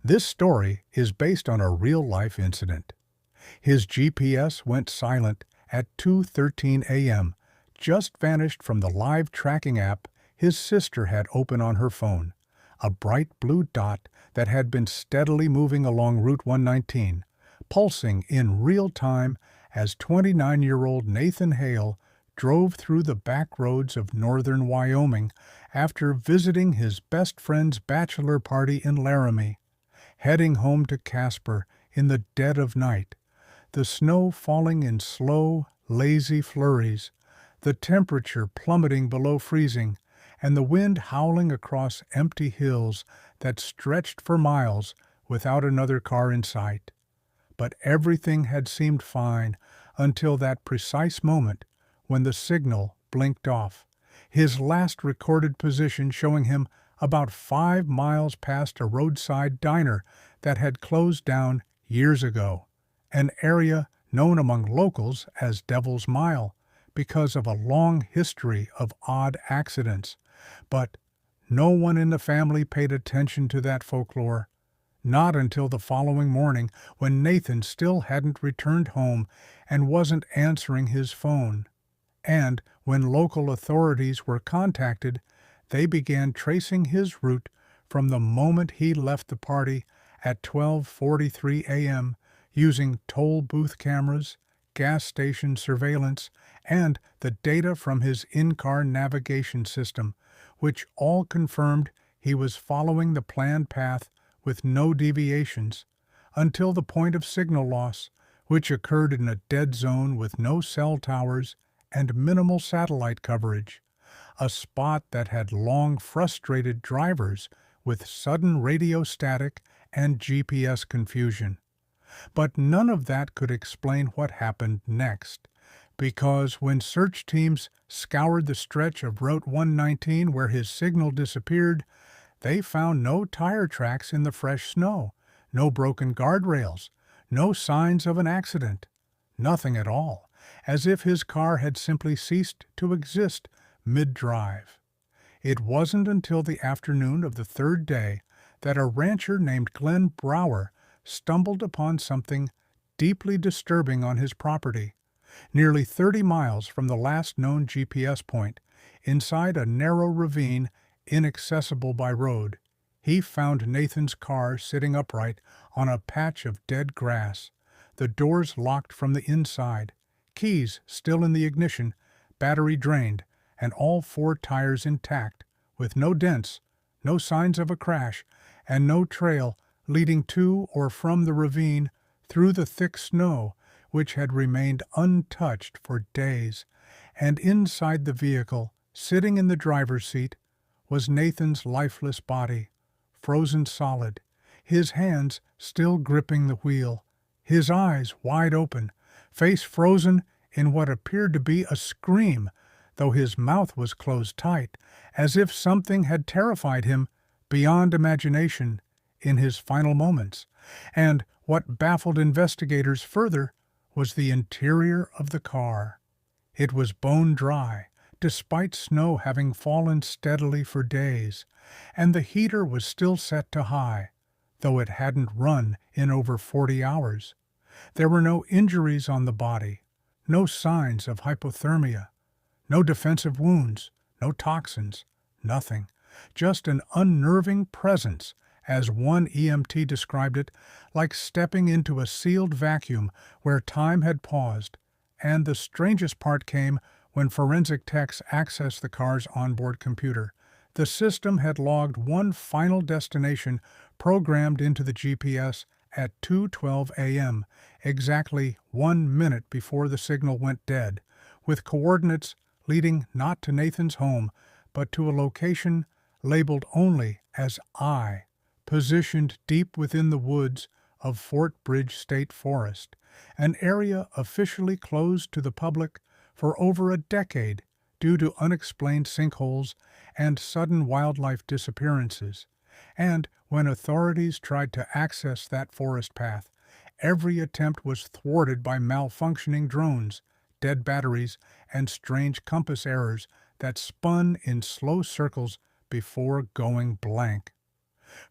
This story is based on a real-life incident. His GPS went silent at 2:13 a.m., just vanished from the live tracking app his sister had open on her phone, a bright blue dot that had been steadily moving along Route 119, pulsing in real time as 29-year-old Nathan Hale drove through the back roads of northern Wyoming after visiting his best friend's bachelor party in Laramie. Heading home to Casper in the dead of night, the snow falling in slow, lazy flurries, the temperature plummeting below freezing, and the wind howling across empty hills that stretched for miles without another car in sight. But everything had seemed fine until that precise moment when the signal blinked off, his last recorded position showing him about 5 miles past a roadside diner that had closed down years ago, an area known among locals as Devil's Mile because of a long history of odd accidents. But no one in the family paid attention to that folklore, not until the following morning when Nathan still hadn't returned home and wasn't answering his phone. And when local authorities were contacted, they began tracing his route from the moment he left the party at 12:43 a.m. using toll booth cameras, gas station surveillance, and the data from his in-car navigation system, which all confirmed he was following the planned path with no deviations, until the point of signal loss, which occurred in a dead zone with no cell towers and minimal satellite coverage, a spot that had long frustrated drivers with sudden radio static and GPS confusion. But none of that could explain what happened next, because when search teams scoured the stretch of Route 119 where his signal disappeared, they found no tire tracks in the fresh snow, no broken guardrails, no signs of an accident, nothing at all, as if his car had simply ceased to exist mid-drive. It wasn't until the afternoon of the third day that a rancher named Glenn Brower stumbled upon something deeply disturbing on his property, nearly 30 miles from the last known GPS point, inside a narrow ravine inaccessible by road. He found Nathan's car sitting upright on a patch of dead grass, the doors locked from the inside, keys still in the ignition, battery drained, and all 4 tires intact, with no dents, no signs of a crash, and no trail leading to or from the ravine through the thick snow, which had remained untouched for days. And inside the vehicle, sitting in the driver's seat, was Nathan's lifeless body, frozen solid, his hands still gripping the wheel, his eyes wide open, face frozen in what appeared to be a scream, though his mouth was closed tight, as if something had terrified him beyond imagination in his final moments. And what baffled investigators further was the interior of the car. It was bone dry, despite snow having fallen steadily for days, and the heater was still set to high, though it hadn't run in over 40 hours. There were no injuries on the body, no signs of hypothermia, no defensive wounds, no toxins, nothing, just an unnerving presence, as one EMT described it, like stepping into a sealed vacuum where time had paused. And the strangest part came when forensic techs accessed the car's onboard computer. The system had logged one final destination programmed into the GPS at 2:12 a.m., exactly 1 minute before the signal went dead, with coordinates leading not to Nathan's home, but to a location labeled only as I, positioned deep within the woods of Fort Bridge State Forest, an area officially closed to the public for over a decade due to unexplained sinkholes and sudden wildlife disappearances. And when authorities tried to access that forest path, every attempt was thwarted by malfunctioning drones, dead batteries, and strange compass errors that spun in slow circles before going blank.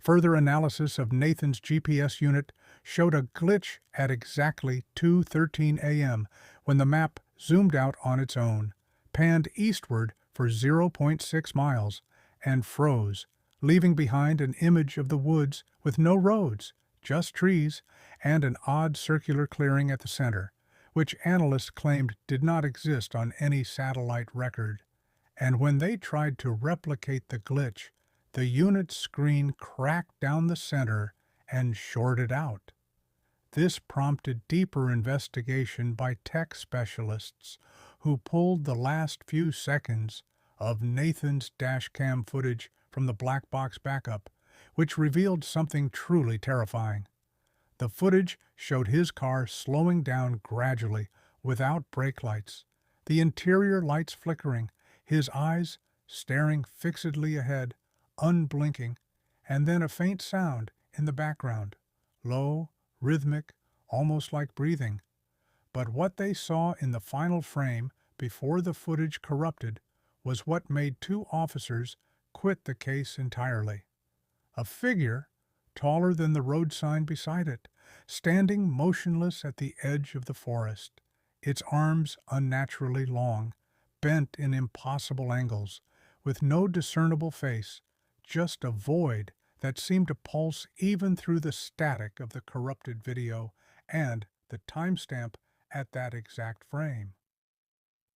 Further analysis of Nathan's GPS unit showed a glitch at exactly 2:13 a.m. when the map zoomed out on its own, panned eastward for 0.6 miles, and froze, leaving behind an image of the woods with no roads, just trees, and an odd circular clearing at the center, which analysts claimed did not exist on any satellite record. And when they tried to replicate the glitch, the unit's screen cracked down the center and shorted out. This prompted deeper investigation by tech specialists who pulled the last few seconds of Nathan's dashcam footage from the black box backup, which revealed something truly terrifying. The footage showed his car slowing down gradually without brake lights, the interior lights flickering, his eyes staring fixedly ahead, unblinking, and then a faint sound in the background, low, rhythmic, almost like breathing. But what they saw in the final frame before the footage corrupted was what made two officers quit the case entirely. A figure, taller than the road sign beside it, standing motionless at the edge of the forest, its arms unnaturally long, bent in impossible angles, with no discernible face, just a void that seemed to pulse even through the static of the corrupted video and the timestamp at that exact frame.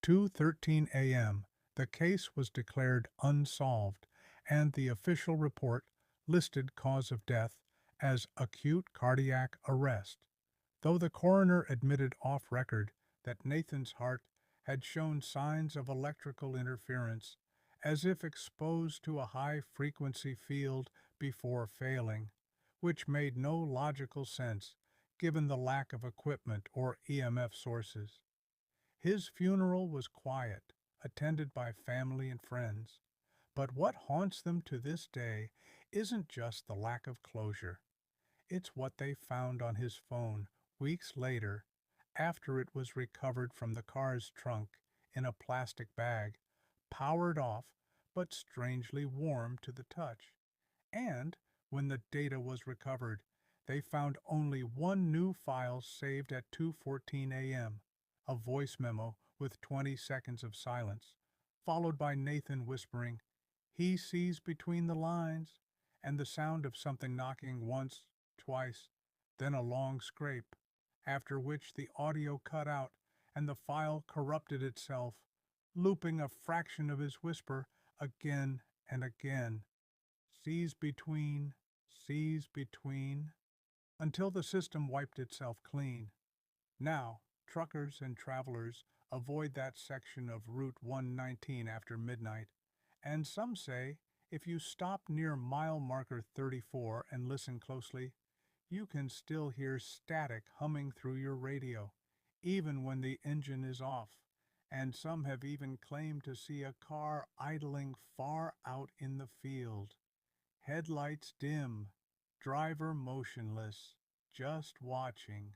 2:13 a.m. The case was declared unsolved, and the official report listed cause of death as acute cardiac arrest, though the coroner admitted off record that Nathan's heart had shown signs of electrical interference, as if exposed to a high-frequency field before failing, which made no logical sense given the lack of equipment or EMF sources. His funeral was quiet, attended by family and friends, but what haunts them to this day isn't just the lack of closure. It's what they found on his phone weeks later after it was recovered from the car's trunk in a plastic bag, powered off but strangely warm to the touch. And when the data was recovered, they found only one new file saved at 2:14 a.m., a voice memo with 20 seconds of silence, followed by Nathan whispering, "He sees between the lines," and the sound of something knocking once, twice, then a long scrape, after which the audio cut out and the file corrupted itself, looping a fraction of his whisper again and again. Seas between, until the system wiped itself clean. Now, truckers and travelers avoid that section of Route 119 after midnight, and some say if you stop near mile marker 34 and listen closely, you can still hear static humming through your radio, even when the engine is off, and some have even claimed to see a car idling far out in the field. Headlights dim, driver motionless, just watching.